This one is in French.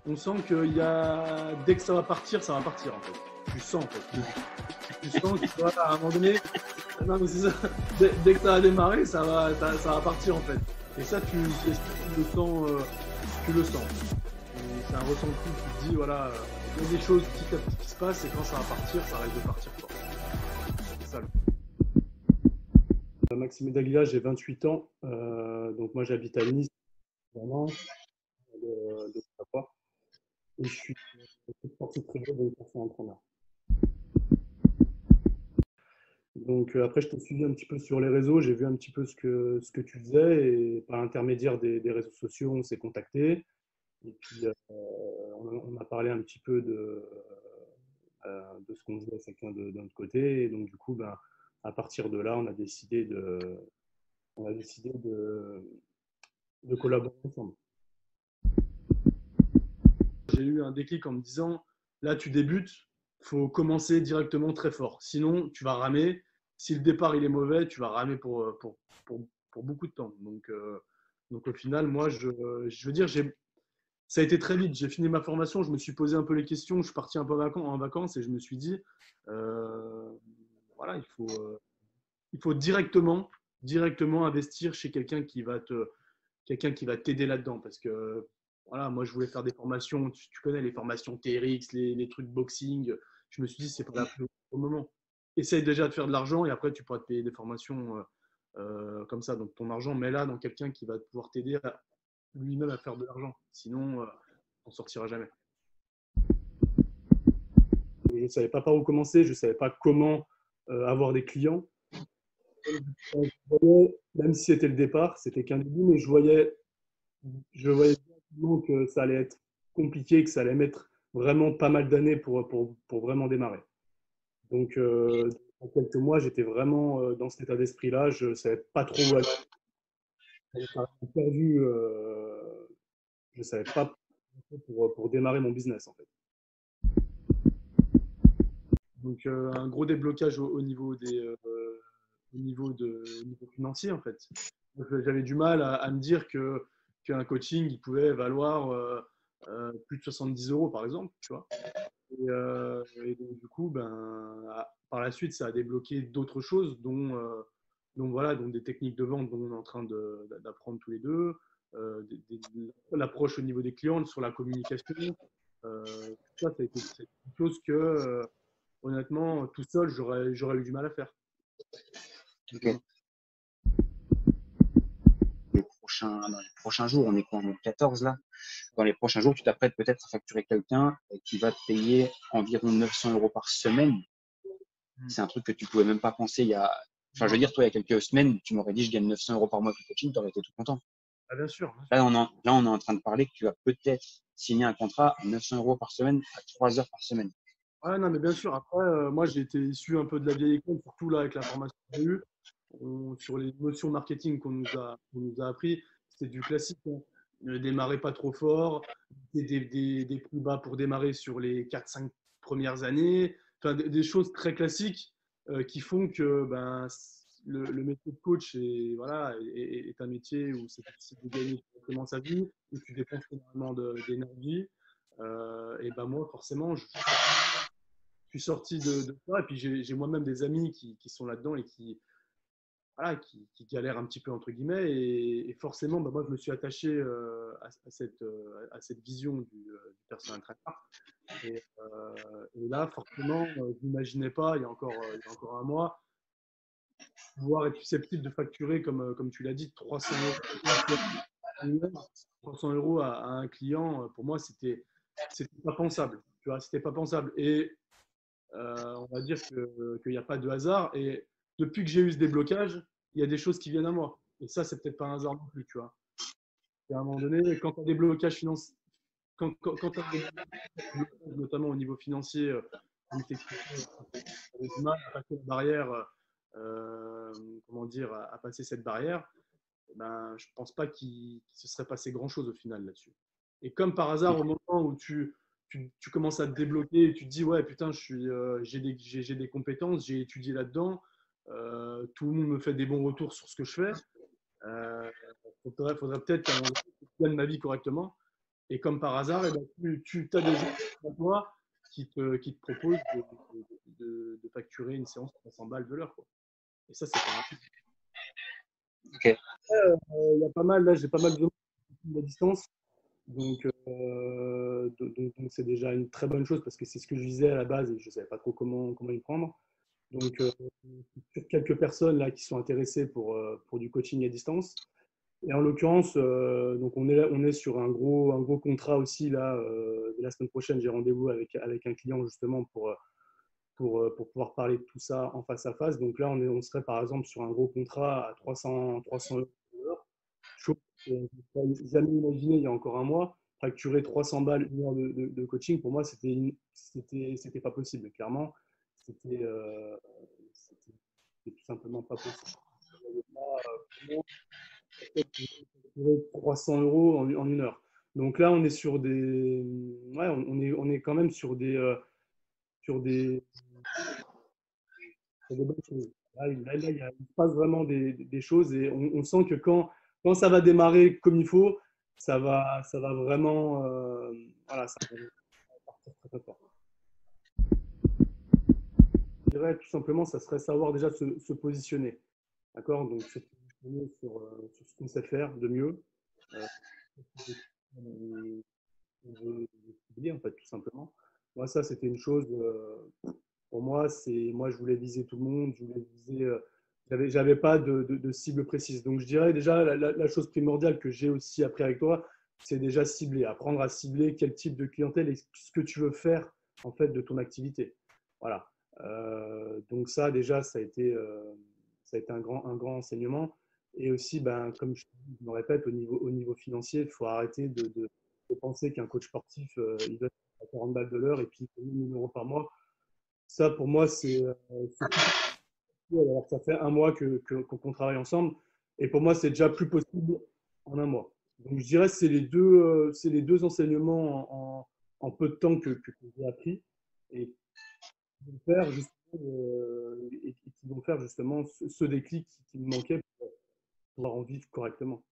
on sent qu'il y a, dès que ça va partir en fait. Tu sens en fait. Tu sens que voilà, à un moment donné, non mais c'est ça, dès que ça va démarrer, ça va partir en fait. Et ça, tu le sens, tu le sens. C'est un ressenti, tu te dis voilà, il y a des choses petit à petit qui se passent et quand ça va partir, ça risque de partir fort. C'est ça. Maxime Daglia, j'ai 28 ans, donc moi j'habite à Nice, vraiment, de Savoie, et je suis sportif privé de personne entraîneur. Donc après, je t'ai suivi un petit peu sur les réseaux, j'ai vu un petit peu ce que tu faisais et par l'intermédiaire des réseaux sociaux, on s'est contacté. Et puis, on a parlé un petit peu de ce qu'on faisait chacun de notre côté. Et donc, du coup, ben, à partir de là, on a décidé de collaborer ensemble. J'ai eu un déclic en me disant, là, tu débutes, il faut commencer directement très fort. Sinon, tu vas ramer. Si le départ il est mauvais, tu vas ramer pour beaucoup de temps. Donc au final, moi, je veux dire, ça a été très vite. J'ai fini ma formation, je me suis posé un peu les questions, je suis parti un peu en vacances et je me suis dit, euh, voilà, il faut directement investir chez quelqu'un qui va t'aider là-dedans. Parce que voilà, moi, je voulais faire des formations, tu connais les formations TRX, les trucs boxing. Je me suis dit, c'est pas la plus au moment. Essaye déjà de faire de l'argent et après, tu pourras te payer des formations comme ça. Donc, ton argent, mets-la dans quelqu'un qui va pouvoir t'aider lui-même à faire de l'argent. Sinon, on sortira jamais. Je ne savais pas par où commencer, je ne savais pas comment avoir des clients. Même si c'était le départ, c'était qu'un début, mais je voyais bien que ça allait être compliqué, que ça allait mettre vraiment pas mal d'années pour vraiment démarrer. Donc, en quelques mois, j'étais vraiment dans cet état d'esprit-là. Je ne savais pas trop où aller. J'avais perdu, je ne savais pas pour démarrer mon business, en fait. Donc, un gros déblocage au niveau financier, en fait. J'avais du mal à me dire qu'un coaching, il pouvait valoir plus de 70 euros, par exemple, tu vois. Et donc, du coup, par la suite, ça a débloqué d'autres choses, dont des techniques de vente dont on est en train d'apprendre tous les deux, l'approche au niveau des clients, sur la communication. Ça a été c'est une chose que, honnêtement, tout seul, j'aurais eu du mal à faire. Ok. Dans les prochains jours, on est quoi, on est le 14 là. Dans les prochains jours, tu t'apprêtes peut-être à facturer quelqu'un qui va te payer environ 900 euros par semaine. C'est un truc que tu pouvais même pas penser il y a. Enfin, je veux dire, toi, il y a quelques semaines, tu m'aurais dit je gagne 900 euros par mois avec le coaching, tu aurais été tout content. Ah, bien sûr, bien Là, sûr. on est en train de parler que tu vas peut-être signer un contrat à 900 euros par semaine à 3 heures par semaine. Ouais, non, mais bien sûr. Après, moi, j'ai été issu un peu de la vieille école, surtout là avec la formation que j'ai eue. Sur les notions marketing qu'on nous a appris, c'était du classique, hein. Ne démarrer pas trop fort, des plus bas pour démarrer sur les 4-5 premières années. Enfin, des choses très classiques qui font que le métier de coach voilà, est un métier où c'est difficile de gagner correctement sa vie, où tu dépenses énormément d'énergie. Et ben moi, forcément, je suis sorti de ça. Et puis, j'ai moi-même des amis qui sont là-dedans et voilà, qui galèrent un petit peu, entre guillemets. Et forcément, moi, je me suis attaché à cette vision du personal trainer. Et là, forcément, je n'imaginais pas, il y a encore un mois, pouvoir être susceptible de facturer, comme tu l'as dit, 300 euros, 300 euros à un client. Pour moi, c'était pas pensable. Tu vois, c'était pas pensable. Et on va dire qu'il n'y a pas de hasard. Et depuis que j'ai eu ce déblocage, il y a des choses qui viennent à moi. Et ça, c'est peut-être pas un hasard non plus, tu vois. Et à un moment donné, quand tu as des blocages financiers, quand tu as des blocages, notamment au niveau financier, comme tu avais du mal à passer la barrière, comment dire, à passer cette barrière, je ne pense pas qu'il se serait passé grand-chose au final là-dessus. Et comme par hasard, au moment où tu commences à te débloquer et tu te dis, ouais, putain, j'ai des compétences, j'ai étudié là-dedans, tout le monde me fait des bons retours sur ce que je fais, faudrait peut-être que je gagne ma vie correctement. Et comme par hasard, eh ben, tu as des gens comme toi qui te proposent de facturer une séance 300 balles de l'heure, quoi. Et ça, c'est pas mal. Ok. Il y a pas mal, là, j'ai pas mal de gens qui font à distance. Donc, donc c'est déjà une très bonne chose parce que c'est ce que je visais à la base et je ne savais pas trop comment y prendre. Donc, sur quelques personnes là qui sont intéressées pour du coaching à distance. Et en l'occurrence, donc on est sur un gros contrat aussi là. Dès la semaine prochaine, j'ai rendez-vous avec un client justement pour pouvoir parler de tout ça en face à face. Donc là, on serait par exemple sur un gros contrat à 300 euros de l'heure. Chose que je n'avais jamais imaginé il y a encore un mois. Facturer 300 balles une heure de coaching, pour moi, c'était pas possible. Clairement, c'était c'était tout simplement pas possible. Comment facturer 300 euros en une heure. Donc là, on est sur des, ouais, on est quand même sur des, sur des bonnes choses. Il se passe vraiment des choses et on sent que quand ça va démarrer comme il faut, ça va vraiment, voilà, ça va partir très, très fort. Je dirais tout simplement, ça serait savoir déjà se positionner. D'accord? Donc, se positionner sur ce qu'on sait faire de mieux. Euh, on veut cibler, en fait, tout simplement. Moi, ça, c'était une chose, pour moi, moi, je voulais viser tout le monde, je voulais viser, j'avais pas de cible précise. Donc, je dirais déjà, la chose primordiale que j'ai aussi appris avec toi, c'est déjà cibler, apprendre à cibler quel type de clientèle et ce que tu veux faire, en fait, de ton activité. Voilà. Donc, ça, déjà, ça a été un grand enseignement. Et aussi, ben, comme je me répète, au niveau financier, il faut arrêter de penser qu'un coach sportif, il doit être à 40 balles de l'heure et puis 1 000 € par mois. Ça, pour moi, c'est plus possible, alors que ça fait un mois qu'on travaille ensemble. Et pour moi, c'est déjà plus possible en un mois. Donc, je dirais que c'est les deux enseignements en peu de temps que j'ai appris et qui vont faire justement, et qui vont faire justement ce déclic qui me manquait pour pouvoir en vivre correctement.